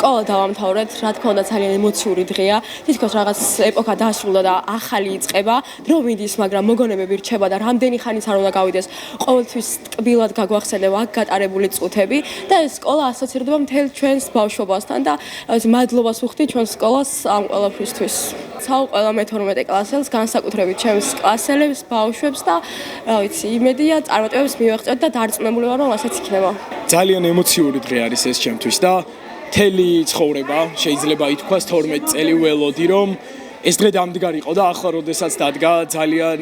სკოლა დავამთავრეთ, რა თქმა უნდა ძალიან ემოციური დღეა. თითქოს რაღაც ეპოქა დაასრულა და ახალი იწყება. დრო მიდის, მაგრამ მოგონებები რჩება და რამდენი ხანიც არ უნდა გავიდეს. ყოველთვის ტკბილად გაგვახსენდება აქ გატარებული წუთები და ეს სკოლა ასოცირდება მთელ ჩვენს ბავშვობასთან და მადლობას ვუხდი ჩვენს სკოლას ამ ყველაფრისთვის. ცალ ყველა მე-12 კლასელს, განსაკუთრებით ჩემს კლასელებს, ბავშვებს და რა ვიცი, იმედია წარმატებებს მივაღწევთ და დარწმუნებული ვარ, რომ ასეც იქნება. ძალიან ემოციური დღე არის ეს ჩემთვის და მთელი ცხოვრება შეიძლება ითქვას 12 წელი ველოდი რომ ეს დღე დამდგარ იყო და ახლა როდესაც დადგა ძალიან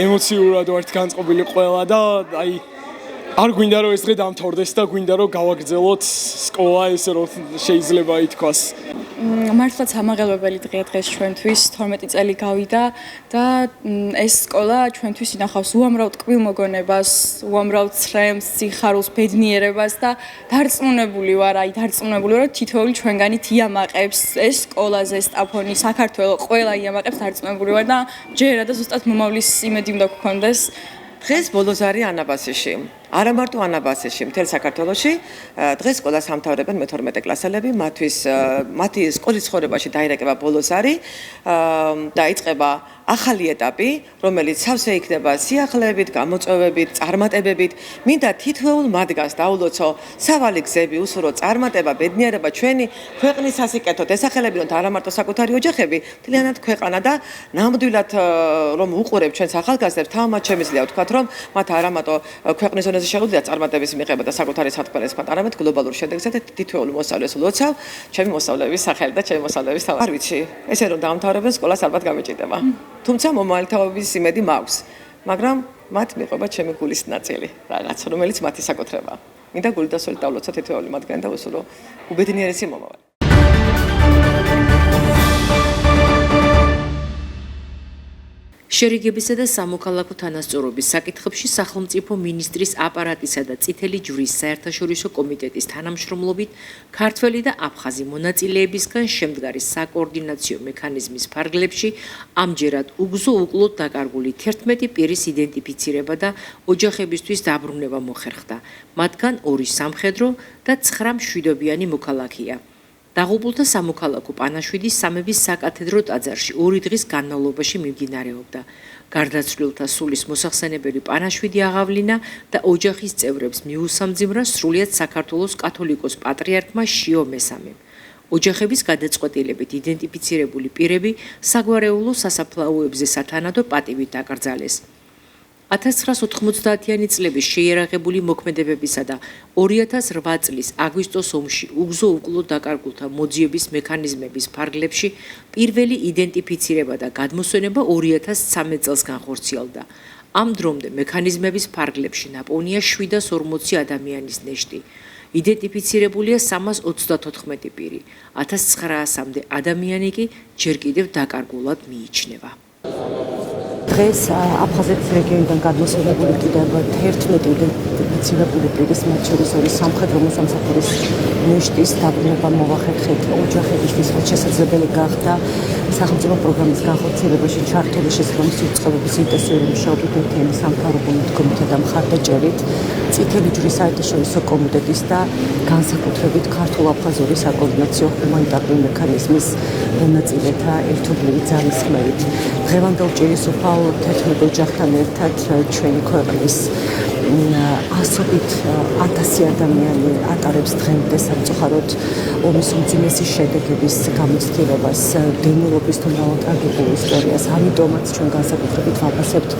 ემოციურად ვართ განწყობილი ყველა და აი არ გვინდა რომ ეს დღე დამთავრდეს და გვინდა რომ გავაგრძელოთ სკოლა ესე რომ შეიძლება ითქვას. მართლაც ამაღელვებელი დღეა დღეს ჩვენთვის 12 წელი გავიდა და ეს სკოლა ჩვენთვის ინახავს უამრავ ტკბილ მოგონებას, უამრავ ცრემლს, სიხარულს, ბედნიერებას და დარწმუნებული ვარ რომ თითოეული ჩვენგანით იამაყებს ეს სკოლა, ზესტაფონი, საქართველო ყველა იამაყებს დარწმუნებული ვარ და ჯერა და ზუსტად მომავლის იმედი უნდა გქონდეს. დღეს ბოლოს არის ანაბასიში. არა მარტო ანაბასიში, მთელ საქართველოში დღეს სკოლას ამთავრებენ მე-12 კლასელები, მათი სკოლის ცხოვრებაში დაირეკება ბოლოს არის და იწყება ახალი ეტაპი, რომელიც სავსე იქნება სიახლეებით, გამოწვევებით, წარმატებებით. მინდა თითოეულ მათგანს დაულოცო სავალი გზები, უსურო წარმატება, ბედნიერება ჩვენი ქვეყნის სასიკეთოდ ესახელებინოთ არა მარტო საკუთარი ოჯახები, მთლიანად ქვეყანა და ნამდვილად რომ უყურებ ჩვენს ახალგაზრდებს, თამამად შემიძლია ვთქვათ, რომ მათ არა მარტო ქვეყნის ზონაზე შეგვიძლია წარმატების მიღება და საკუთარი სათქმელს მათ არამედ გლობალურ შედეგზე და თითოეულ მოსწავლეს ვლოცავ ჩემი მოსწავლეების სახელი და ჩემი მოსწავლეების თავი. არ ვიცი, ესე რომ დაამთავრებენ სკოლას ალბათ გამეჭიდება. თუმცა მომავალთაობის იმედი მაქვს, მაგრამ მათ მიყვება ჩემი გულის ნაწილი, რაღაც, რომელიც მათი საკუთრებაა. მინდა გული და სული დავლოცო თითოეული მათგანი და უსულო უბედნიერესი მომავალი. შერიგებისა და სამოქალაქო თანასწორობის საკითხებში სახელმწიფო მინისტრის აპარატისა და წითელი ჯვრის საერთაშორისო კომიტეტის თანამშრომლობით ქართველი და აფხაზი მონაწილეებისგან შემდგარი საკოორდინაციო მექანიზმის ფარგლებში ამჯერად უგზო-უკლოდ დაკარგული 11 პირის იდენტიფიცირება და ოჯახებისთვის დაბრუნება მოხერხდა. მათგან 2 სამხედრო და 9 მშვიდობიანი მოქალაქეა. დაღუპულთა სამოქალაქო პანაშვიდის სამების საკათედრო ტაძარში 2 დღის განმავლობაში მიმდინარეობდა. გარდაცვლილთა სულის მოსახსენებელი პანაშვიდი აღავლინა და ოჯახის წევრებს მიუსამძიმრა სრულიად საქართველოს კათოლიკოს პატრიარქმა შიო მესამემ. ოჯახების გადაწყვეტილებით იდენტიფიცირებული პირები საგვარეულო სასაფლაოებზე სათანადო პატივით დაკრძალეს. 1990-იანი წლების შეიარაღებული მოქმედებებისა და 2008 წლის აგვისტოს ომში უგზო-უკლოდ დაკარგულთა მოძიების მექანიზმების ფარგლებში პირველი იდენტიფიცირება და გადმოსვენება 2013 წელს განხორციელდა. ამ დრომდე მექანიზმების ფარგლებში ნაპოვნია 740 ადამიანის ნეშტი. იდენტიფიცირებულია 334 პირი, 1900-მდე ადამიანი კი ჯერ კიდევ დაკარგულად მიიჩნევა. დღეს აფხაზეთის რეგიონიდან გადმოსვლებული კიდევ 11 იდენტიფიცირებული პირის, მათ შორის 2 სამხედრო მოსამსახურის ნეშტის დაბრუნება მოვახერხეთ. ოჯახებისთვის შესაძლებელი გახდა სახელმწიფო პროგრამის განხორციელებაში ჩართული შესაბამისი უწყებების ინტენსიური მუშაობით ერთიანი სამთავრობო მიდგომითა და მხარდაჭერით წითელი ჯვრის საერთაშორისო კომიტეტის და განსაკუთრებით ქართულ-აფხაზური საკოორდინაციო ჰუმანიტარული მექანიზმის მონაწილეთა ერთობლივი ძალისხმევით. დღევანდელ ჭირისუფალ 11 ოჯახთან ერთად ჩვენი ქვეყნის ასობით 1000 ადამიანი ატარებს დღემდე სამწუხაროდ ომის უმძიმესი შედეგების გამოცდილებას, დემილობის თუ მრავალ ტრაგიკულ ისტორიას. ამიტომაც ჩვენ განსაკუთრებით ვაფასებთ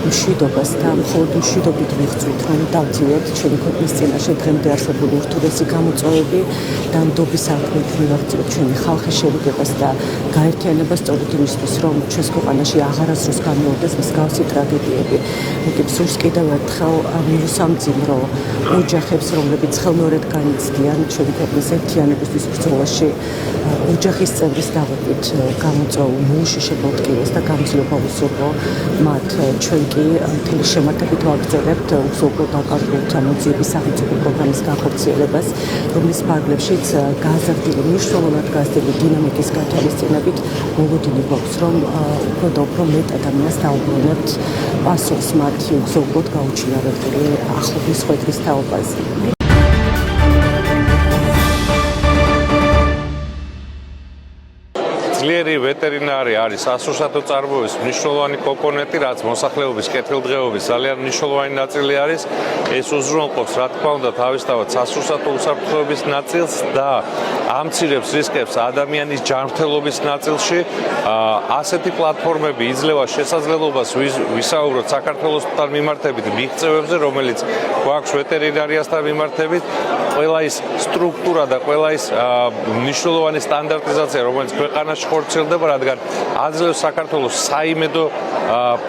მშვიდობას და მხოლოდ მშვიდობით ვიღწვით, რომ დავძლიოთ ჩვენი ქვეყნის წინაშე დღემდე არსებული ურთულესი გამოწვევები და ნდობის არქმით მივაღწიოთ ჩვენი ხალხის შერიგებას და გაერთიანებას სწორედ იმისთვის, რომ ჩვენს ქვეყანაში აღარასდროს გამეორდეს მსგავსი ტრაგედიები. მე სულს კიდევ ერთხელ მიუსამძიმრო ოჯახებს, რომლებიც ხელმეორედ განიცდიან ჩვენი ქვეყნის ერთიანებისთვის ბრძოლაში, ოჯახის წევრის დაყოფით გამოწვეულ მოუშიშებელ ტკივილს და გამძლეობა უსურვო მათ. ჩვენ კი მთელი შემართებით ვაგრძელებთ უგზო-უკლოდ დაკარგულთა მოძიების სახელმწიფო პროგრამის განხორციელებას, რომლის ფარგლებშიც გაზრდილი, მნიშვნელოვნად გაზრდილი დინამიკის გათვალისწინებით მოლოდინი გვაქვს, რომ უფრო და უფრო მეტ ადამიანს დავუბრუნებთ პასუხს მათი უგზო-უკლოდ გაუჩინარებული ახლობის ხვედრის თაობაზე. ძლიერი ვეტერინარი არის სასურსათო წარმოების მნიშვნელოვანი კომპონენტი, რაც მოსახლეობის კეთილდღეობის ძალიან მნიშვნელოვანი ნაწილი არის. ეს უზრუნველყოფს, რა თქმა უნდა, თავისთავად სასურსათო უსაფრთხოების ნაწილს და ამცირებს რისკებს ადამიანის ჯანმრთელობის ნაწილში. ასეთი პლატფორმები იძლევა შესაძლებლობას ვისაუბროთ საქართველოსთან მიმართებით მიღწევებზე, რომელიც გვაქვს ვეტერინარიასთან მიმართებით. ყველა ის სტრუქტურა და ყველა ის მნიშვნელოვანი სტანდარტიზაცია, რომელიც ქვეყანაში ხორციელდება, რადგან აძლევს საქართველოს საიმედო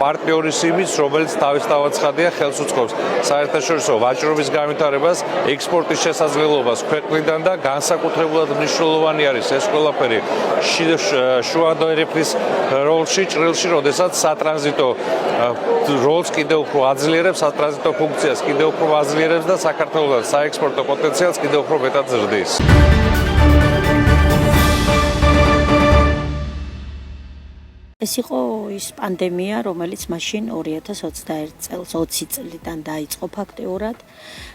პარტნიორის იმიჯს, რომელიც თავისთავად ცხადია ხელს უწყობს საერთაშორისო ვაჭრობის განვითარებას, ექსპორტის შესაძლებლობას ქვეყნიდან და განსაკუთრებულად მნიშვნელოვანი არის ეს ყველაფერი შუა დერეფნის როლში, ჭრილში, როდესაც სატრანზიტო როლს კიდევ უფრო აძლიერებს, სატრანზიტო ფუნქციას კიდევ უფრო აძლიერებს და საქართველოს საექსპორტო პოტენციალს კიდევ უფრო მეტად ზრდის. ეს იყო ის პანდემია, რომელიც მაშინ 2021 წელს 20 წლიდან დაიწყო ფაქტიურად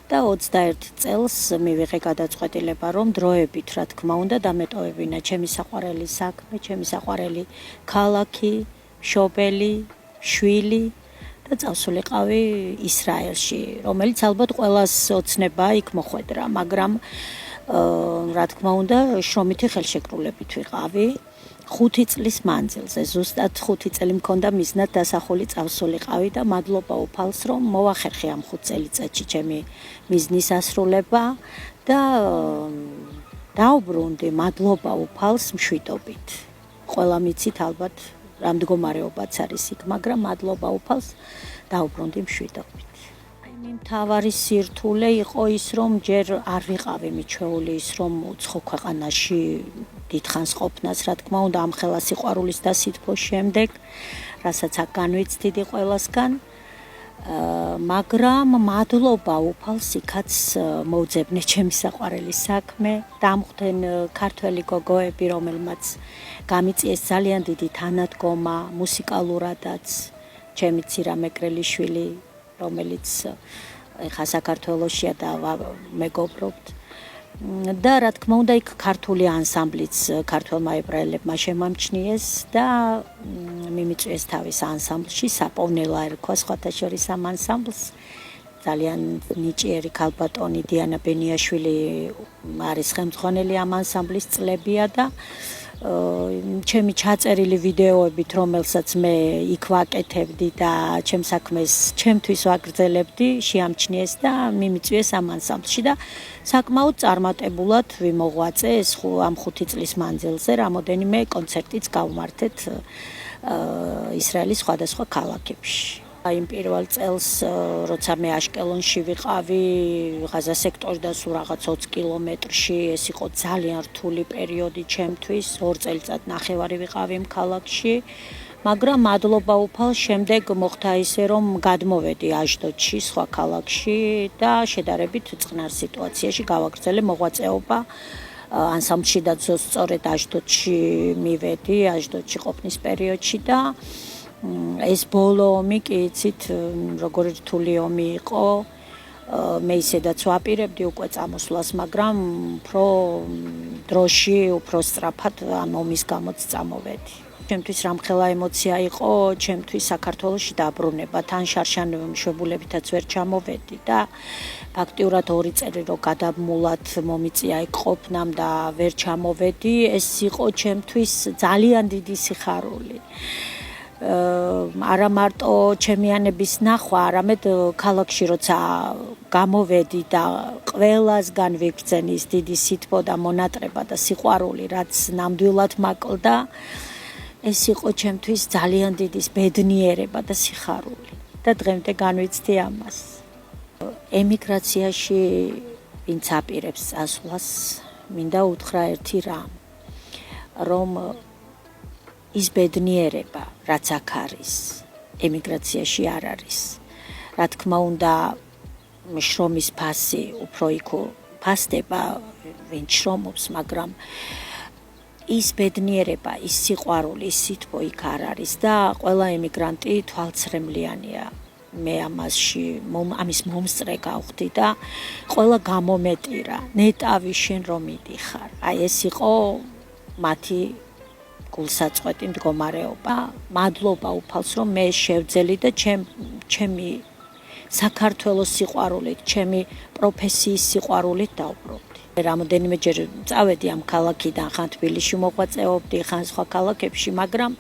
და 21 წელს მივიღე გადაწყვეტილება, რომ დროებით, რა თქმა უნდა, დამეტოვებინა ჩემი საყვარელი საქმე, ჩემი საყვარელი ქალაქი, მშობელი, შვილი და წავსულიყავი ისრაელში, რომელიც ალბათ ყველას ოცნება იქ მოხვედრა, მაგრამ რა თქმა უნდა, შრომითი ხელშეკრულებით ვიყავი. 5 წლის მანძილზე, ზუსტად 5 წელი მქონდა მიზნად დასახული წავსულიყავი და მადლობა უფალს, რომ მოახერხე ამ 5 წელიწადში ჩემი მიზნის ასრულება და დაუბრუნდი მადლობა უფალს მშვიდობით. ყველა მიცით ალბათ რა მდგომარეობაც არის იქ, მაგრამ მადლობა უფალს დაუბრუნდი მშვიდობით. მთავარი სირთულე იყო ის, რომ ჯერ არ ვიყავი მიჩვეული ის, რომ უცხო ქვეყანაში დიდხანს ყოფნას, რა თქმა უნდა, ამ ხელა სიყვარულის და სითბოს შემდეგ, რასაც აქ განვიცდიდი ყველასგან, მაგრამ მადლობა უფალს იქაც მოვძებნე ჩემი საყვარელი საქმე, დამხვდნენ ქართველი გოგოები, რომელმაც გამიწიეს ძალიან დიდი თანადგომა მუსიკალურადაც, ჩემი ცირა მეკრელიშვილი, რომელიც ეხა საქართველოშია და მეგობრობთ. და რა თქმა უნდა, იქ ქართული ანსამბლიც ქართველმა ებრაელებმა შემამჩნიეს და მიმიწვიეს თავის ანსამბლში, საპოვნელა ერქვა სხვათა შორის ამ ანსამბლს. ძალიან ნიჭიერი ქალბატონი დიანა ბენიაშვილი არის ხელმძღვანელი ამ ანსამბლის წლებია და ჩემი ჩაწერილი ვიდეოებით, რომელსაც მე იქ ვაკეთებდი და ჩემ საქმეს ჩემთვის ვაგრძელებდი, შეამჩნიეს და მიმიწვიეს ამ ანსამბლში და საკმაოდ წარმატებულად ვიმოღვაწე ეს ამ 5 წლის მანძილზე, რამოდენიმე კონცერტიც გავმართეთ ისრაელის სხვადასხვა ქალაქებში. იმ პირველ წელს, როცა მე აშკელონში ვიყავი, ღაზა სექტორში და სულ რაღაც 20 კილომეტრში, ეს იყო ძალიან რთული პერიოდი ჩემთვის, 2 წელიწად-ნახევარი ვიყავი იმ ქალაქში, მაგრამ მადლობა უფალს შემდეგ მოხდა ისე, რომ გადმოვედი აჟდოდში, სხვა ქალაქში და შედარებით წყნარ სიტუაციაში გავაგრძელე მოღვაწეობა ანსამბლში და სწორედ აჟდოდში მივედი, აჟდოდში ყოფნის პერიოდში და ეს ბოლო ომი კი იცით როგორი რთული ომი იყო მე ისედაც ვაპირებდი უკვე წამოსვლას, მაგრამ უფრო დროში, უფრო სწრაფად ამ ომის გამოც წამოვედი. ჩემთვის რამხელა ემოცია იყო, ჩემთვის საქართველოში დაბრუნება, თან შარშან მშობულებითაც ვერ ჩამოვედი და ფაქტიურად 2 წელი რო გადამულად მომიწია იქ ყოფნამ და ვერ ჩამოვედი, ეს იყო ჩემთვის ძალიან დიდი სიხარული. არა მარტო ჩემიანების ნახვა, არამედ ქალაქში როცა გამოვედი და ყველასგან ვიგრძენი ის დიდი სითბო და მონატრება და სიყვარული, რაც ნამდვილად მაკლდა, ეს იყო ჩემთვის ძალიან დიდი ბედნიერება და სიხარული და დღემდე განვიცდი ამას. ემიგრაციაში ვინც აპირებს წასვლას, მინდა უთხრა ერთი რამ, რომ ის ბედნიერება, რაც აქ არის, ემიგრაციაში არ არის. რა თქმა უნდა, შრომის ფასი უფრო იქ ფასდება, ვინც შრომობს, მაგრამ ის ბედნიერება, ის სიყვარული, ის სითბო იქ არ არის და ყველა ემიგრანტი თვალცრემლიანია. მე ამის მომსწრე გავხდი და ყველა გამომეტირა, ნეტავი შენ რომ მიდიხარ. აი ეს იყო მათი გულსაწყვეტი მდგომარეობა. მადლობა უფალს, რომ მე შევძელი და ჩემი საქართველოს სიყვარულით, ჩემი პროფესიის სიყვარულით დავუბრუნდი. რამოდენიმეჯერ წავედი ამ ქალაქიდან, ხან თბილისში მოღვაწეობდი, ხან სხვა ქალაქებში, მაგრამ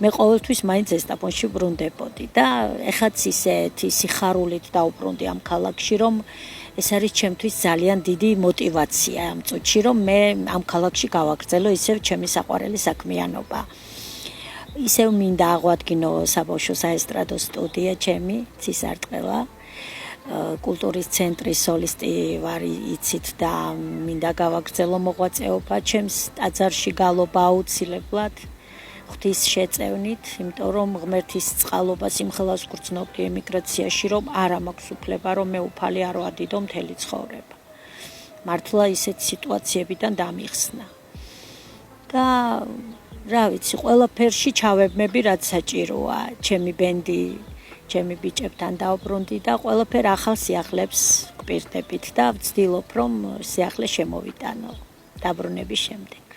მე ყოველთვის მაინც ზესტაფონში ბრუნდებოდი და ეხაც ისეთი სიხარულით დავუბრუნდი ამ ქალაქში, რომ ეს არის ჩემთვის ძალიან დიდი мотиваცია ამ წუთში, რომ მე ამ ქალაქში გავაგრძელო ისევ ჩემი საყვარელი საქმიანობა. ისევ მინდა აღვადგინო საბავშვო საესტრადო სტუდია ჩემი, ცისარტყელა. კულტურის ცენტრის სოლისტი ვარ იცით და მინდა გავაგრძელო მოღვაწეობა ჩემს ტაძარში გალობა აუცილებლად ღვთის შეწევნით, იმიტომ რომ ღმერთის წყალობა სიმხელას გრძნობდი ემიგრაციაში, რომ არა მაქვს უფლება, რომ მე უფალი არ ვადიდო მთელი ცხოვრება. მართლა ისეთ სიტუაციებიდან დამიხსნა. და რა ვიცი, ყველაფერში ჩავებმები, რაც საჭიროა, ჩემი ბენდი ჩემი ბიჭებთან დავბრუნდი და ყველაფერ ახალ სიახლეს გვპირდებით და ვცდილობ, რომ სიახლე შემოვიტანო დაბრუნების შემდეგ.